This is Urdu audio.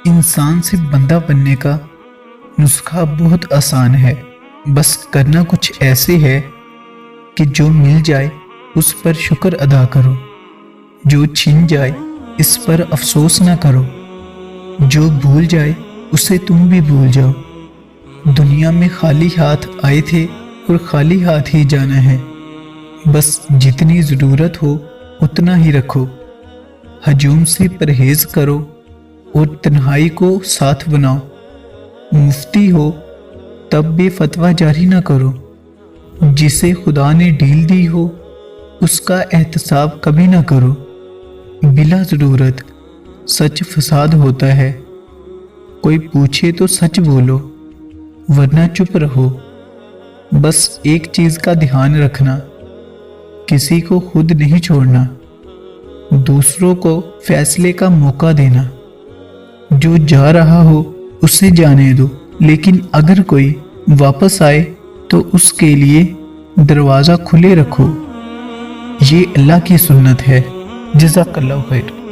انسان سے بندہ بننے کا نسخہ بہت آسان ہے، بس کرنا کچھ ایسے ہے کہ جو مل جائے اس پر شکر ادا کرو، جو چھن جائے اس پر افسوس نہ کرو، جو بھول جائے اسے تم بھی بھول جاؤ۔ دنیا میں خالی ہاتھ آئے تھے اور خالی ہاتھ ہی جانا ہے، بس جتنی ضرورت ہو اتنا ہی رکھو۔ ہجوم سے پرہیز کرو اور تنہائی کو ساتھ بناؤ۔ مفتی ہو تب بھی فتویٰ جاری نہ کرو۔ جسے خدا نے ڈھیل دی ہو اس کا احتساب کبھی نہ کرو۔ بلا ضرورت سچ فساد ہوتا ہے، کوئی پوچھے تو سچ بولو ورنہ چپ رہو۔ بس ایک چیز کا دھیان رکھنا، کسی کو خود نہیں چھوڑنا، دوسروں کو فیصلے کا موقع دینا۔ جو جا رہا ہو اسے جانے دو، لیکن اگر کوئی واپس آئے تو اس کے لیے دروازہ کھلے رکھو۔ یہ اللہ کی سنت ہے۔ جزاک اللہ خیر۔